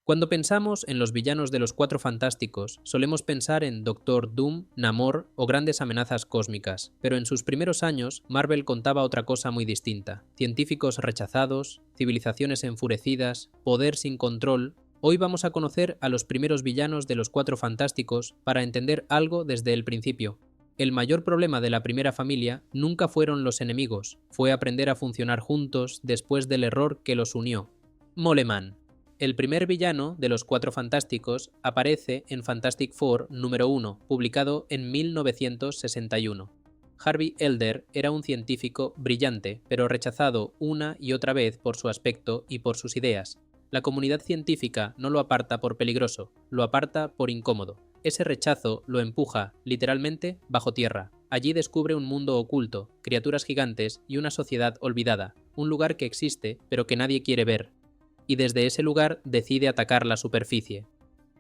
Cuando pensamos en los villanos de los Cuatro Fantásticos, solemos pensar en Doctor Doom, Namor o grandes amenazas cósmicas, pero en sus primeros años, Marvel contaba otra cosa muy distinta: científicos rechazados, civilizaciones enfurecidas, poder sin control. Hoy vamos a conocer a los primeros villanos de los Cuatro Fantásticos para entender algo desde el principio. El mayor problema de la primera familia nunca fueron los enemigos, fue aprender a funcionar juntos después del error que los unió. Mole Man. El primer villano de los Cuatro Fantásticos aparece en Fantastic Four número 1, publicado en 1961. Harvey Elder era un científico brillante, pero rechazado una y otra vez por su aspecto y por sus ideas. La comunidad científica no lo aparta por peligroso, lo aparta por incómodo. Ese rechazo lo empuja, literalmente, bajo tierra. Allí descubre un mundo oculto, criaturas gigantes y una sociedad olvidada, un lugar que existe pero que nadie quiere ver. Y desde ese lugar decide atacar la superficie.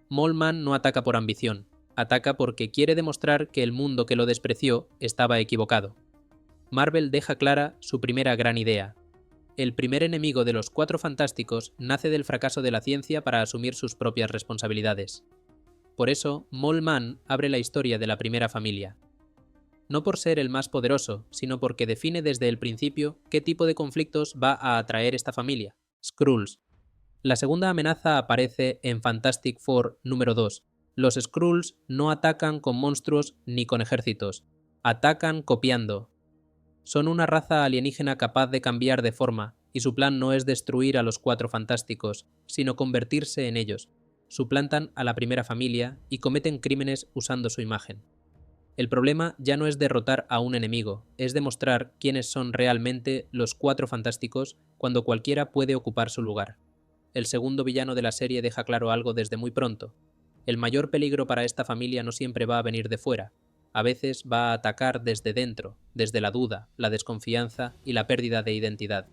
Mole Man no ataca por ambición, ataca porque quiere demostrar que el mundo que lo despreció estaba equivocado. Marvel deja clara su primera gran idea. El primer enemigo de los Cuatro Fantásticos nace del fracaso de la ciencia para asumir sus propias responsabilidades. Por eso, Mole Man abre la historia de la primera familia. No por ser el más poderoso, sino porque define desde el principio qué tipo de conflictos va a atraer esta familia: Skrulls. La segunda amenaza aparece en Fantastic Four número 2. Los Skrulls no atacan con monstruos ni con ejércitos, atacan copiando. Son una raza alienígena capaz de cambiar de forma, y su plan no es destruir a los Cuatro Fantásticos, sino convertirse en ellos. Suplantan a la primera familia y cometen crímenes usando su imagen. El problema ya no es derrotar a un enemigo, es demostrar quiénes son realmente los Cuatro Fantásticos cuando cualquiera puede ocupar su lugar. El segundo villano de la serie deja claro algo desde muy pronto. El mayor peligro para esta familia no siempre va a venir de fuera. A veces va a atacar desde dentro, desde la duda, la desconfianza y la pérdida de identidad.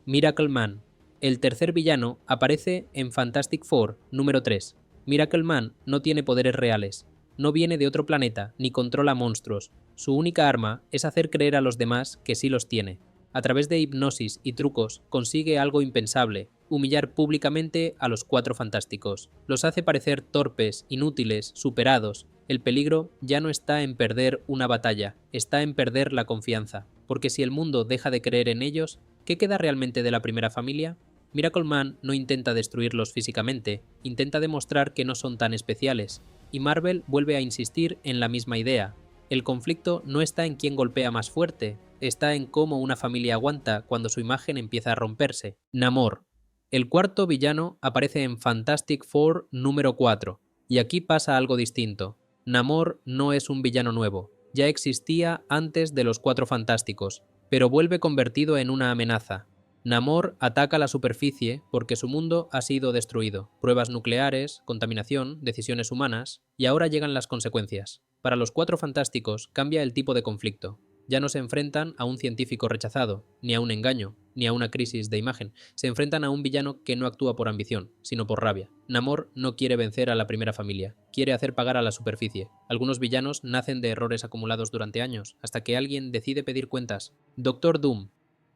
Miracle Man. El tercer villano aparece en Fantastic Four número 3. Miracle Man no tiene poderes reales. No viene de otro planeta ni controla monstruos. Su única arma es hacer creer a los demás que sí los tiene. A través de hipnosis y trucos consigue algo impensable: humillar públicamente a los Cuatro Fantásticos. Los hace parecer torpes, inútiles, superados. El peligro ya no está en perder una batalla, está en perder la confianza. Porque si el mundo deja de creer en ellos, ¿qué queda realmente de la primera familia? Miracle Man no intenta destruirlos físicamente, intenta demostrar que no son tan especiales. Y Marvel vuelve a insistir en la misma idea. El conflicto no está en quién golpea más fuerte, está en cómo una familia aguanta cuando su imagen empieza a romperse. Namor. El cuarto villano aparece en Fantastic Four número 4, y aquí pasa algo distinto. Namor no es un villano nuevo, ya existía antes de los Cuatro Fantásticos, pero vuelve convertido en una amenaza. Namor ataca la superficie porque su mundo ha sido destruido. Pruebas nucleares, contaminación, decisiones humanas, y ahora llegan las consecuencias. Para los Cuatro Fantásticos cambia el tipo de conflicto. Ya no se enfrentan a un científico rechazado, ni a un engaño, ni a una crisis de imagen. Se enfrentan a un villano que no actúa por ambición, sino por rabia. Namor no quiere vencer a la primera familia, quiere hacer pagar a la superficie. Algunos villanos nacen de errores acumulados durante años, hasta que alguien decide pedir cuentas. Doctor Doom.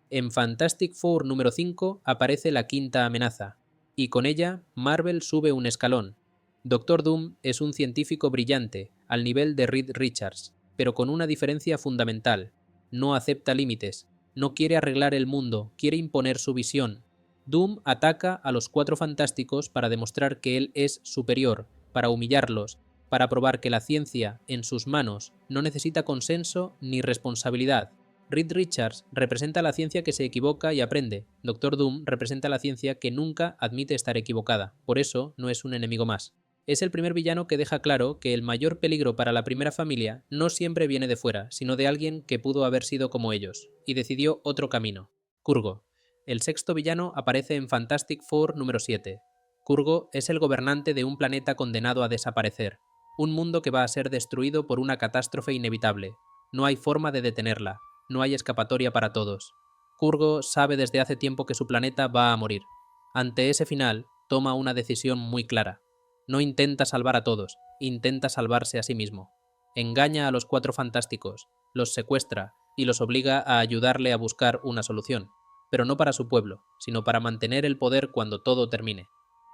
En Fantastic Four número 5 aparece la quinta amenaza, y con ella Marvel sube un escalón. Doctor Doom es un científico brillante, al nivel de Reed Richards, pero con una diferencia fundamental: no acepta límites, no quiere arreglar el mundo, quiere imponer su visión. Doom ataca a los Cuatro Fantásticos para demostrar que él es superior, para humillarlos, para probar que la ciencia, en sus manos, no necesita consenso ni responsabilidad. Reed Richards representa la ciencia que se equivoca y aprende. Doctor Doom representa la ciencia que nunca admite estar equivocada, por eso no es un enemigo más. Es el primer villano que deja claro que el mayor peligro para la primera familia no siempre viene de fuera, sino de alguien que pudo haber sido como ellos, y decidió otro camino. Kurgo. El sexto villano aparece en Fantastic Four número 7. Kurgo es el gobernante de un planeta condenado a desaparecer, un mundo que va a ser destruido por una catástrofe inevitable. No hay forma de detenerla, no hay escapatoria para todos. Kurgo sabe desde hace tiempo que su planeta va a morir. Ante ese final, toma una decisión muy clara. No intenta salvar a todos, intenta salvarse a sí mismo. Engaña a los Cuatro Fantásticos, los secuestra y los obliga a ayudarle a buscar una solución, pero no para su pueblo, sino para mantener el poder cuando todo termine.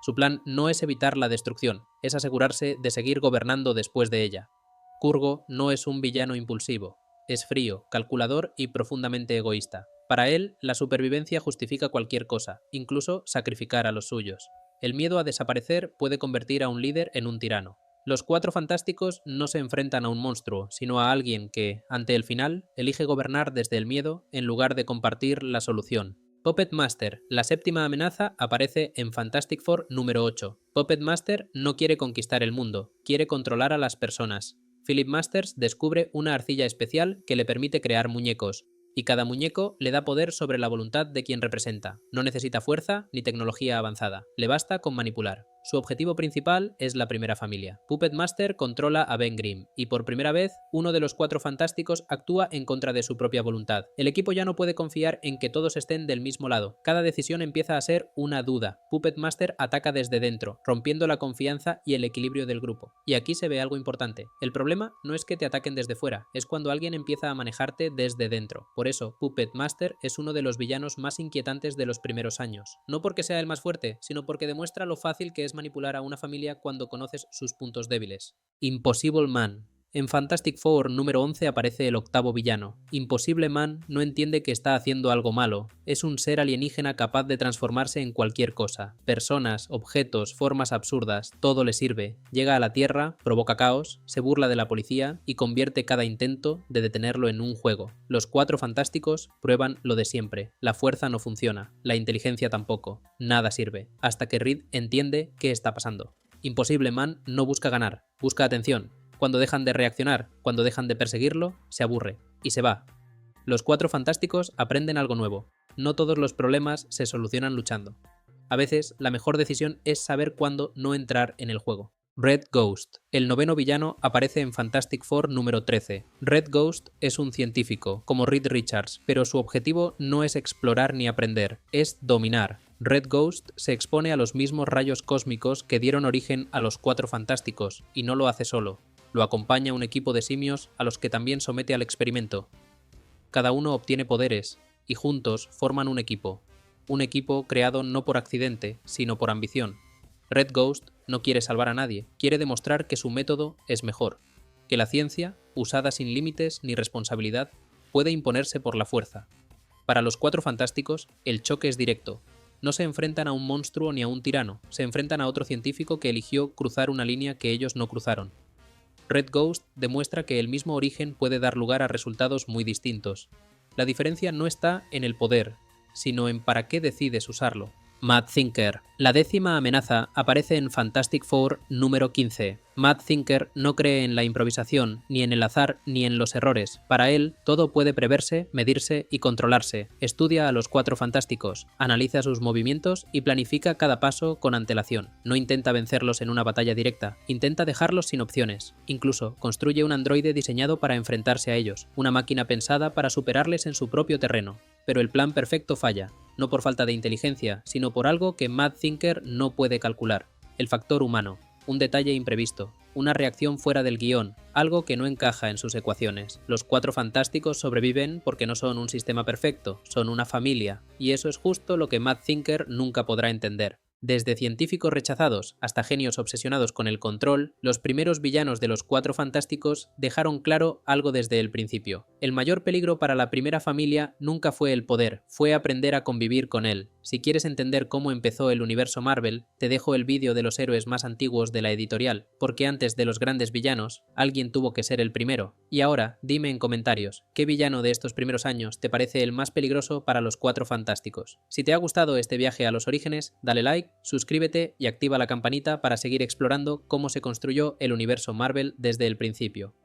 Su plan no es evitar la destrucción, es asegurarse de seguir gobernando después de ella. Kurgo no es un villano impulsivo, es frío, calculador y profundamente egoísta. Para él, la supervivencia justifica cualquier cosa, incluso sacrificar a los suyos. El miedo a desaparecer puede convertir a un líder en un tirano. Los Cuatro Fantásticos no se enfrentan a un monstruo, sino a alguien que, ante el final, elige gobernar desde el miedo en lugar de compartir la solución. Puppet Master, la séptima amenaza, aparece en Fantastic Four número 8. Puppet Master no quiere conquistar el mundo, quiere controlar a las personas. Philip Masters descubre una arcilla especial que le permite crear muñecos, y cada muñeco le da poder sobre la voluntad de quien representa. No necesita fuerza ni tecnología avanzada, le basta con manipular. Su objetivo principal es la primera familia. Puppet Master controla a Ben Grimm, y por primera vez, uno de los Cuatro Fantásticos actúa en contra de su propia voluntad. El equipo ya no puede confiar en que todos estén del mismo lado. Cada decisión empieza a ser una duda. Puppet Master ataca desde dentro, rompiendo la confianza y el equilibrio del grupo. Y aquí se ve algo importante. El problema no es que te ataquen desde fuera, es cuando alguien empieza a manejarte desde dentro. Por eso, Puppet Master es uno de los villanos más inquietantes de los primeros años. No porque sea el más fuerte, sino porque demuestra lo fácil que es manipular a una familia cuando conoces sus puntos débiles. Impossible Man. En Fantastic Four número 11 aparece el octavo villano. Impossible Man no entiende que está haciendo algo malo. Es un ser alienígena capaz de transformarse en cualquier cosa. Personas, objetos, formas absurdas, todo le sirve. Llega a la Tierra, provoca caos, se burla de la policía y convierte cada intento de detenerlo en un juego. Los Cuatro Fantásticos prueban lo de siempre. La fuerza no funciona, la inteligencia tampoco. Nada sirve. Hasta que Reed entiende qué está pasando. Impossible Man no busca ganar, busca atención. Cuando dejan de reaccionar, cuando dejan de perseguirlo, se aburre y se va. Los Cuatro Fantásticos aprenden algo nuevo. No todos los problemas se solucionan luchando. A veces, la mejor decisión es saber cuándo no entrar en el juego. Red Ghost. El noveno villano aparece en Fantastic Four número 13. Red Ghost es un científico, como Reed Richards, pero su objetivo no es explorar ni aprender, es dominar. Red Ghost se expone a los mismos rayos cósmicos que dieron origen a los Cuatro Fantásticos, y no lo hace solo. Lo acompaña un equipo de simios a los que también somete al experimento. Cada uno obtiene poderes, y juntos forman un equipo creado no por accidente, sino por ambición. Red Ghost no quiere salvar a nadie, quiere demostrar que su método es mejor, que la ciencia, usada sin límites ni responsabilidad, puede imponerse por la fuerza. Para los Cuatro Fantásticos, el choque es directo. No se enfrentan a un monstruo ni a un tirano, se enfrentan a otro científico que eligió cruzar una línea que ellos no cruzaron. Red Ghost demuestra que el mismo origen puede dar lugar a resultados muy distintos. La diferencia no está en el poder, sino en para qué decides usarlo. Mad Thinker. La décima amenaza aparece en Fantastic Four número 15. Mad Thinker no cree en la improvisación, ni en el azar, ni en los errores. Para él, todo puede preverse, medirse y controlarse. Estudia a los Cuatro Fantásticos, analiza sus movimientos y planifica cada paso con antelación. No intenta vencerlos en una batalla directa, intenta dejarlos sin opciones. Incluso construye un androide diseñado para enfrentarse a ellos, una máquina pensada para superarles en su propio terreno. Pero el plan perfecto falla, no por falta de inteligencia, sino por algo que Mad Thinker no puede calcular: el factor humano. Un detalle imprevisto, una reacción fuera del guión, algo que no encaja en sus ecuaciones. Los Cuatro Fantásticos sobreviven porque no son un sistema perfecto, son una familia, y eso es justo lo que Mad Thinker nunca podrá entender. Desde científicos rechazados hasta genios obsesionados con el control, los primeros villanos de los Cuatro Fantásticos dejaron claro algo desde el principio. El mayor peligro para la primera familia nunca fue el poder, fue aprender a convivir con él. Si quieres entender cómo empezó el universo Marvel, te dejo el vídeo de los héroes más antiguos de la editorial, porque antes de los grandes villanos, alguien tuvo que ser el primero. Y ahora, dime en comentarios, ¿qué villano de estos primeros años te parece el más peligroso para los Cuatro Fantásticos? Si te ha gustado este viaje a los orígenes, dale like, suscríbete y activa la campanita para seguir explorando cómo se construyó el universo Marvel desde el principio.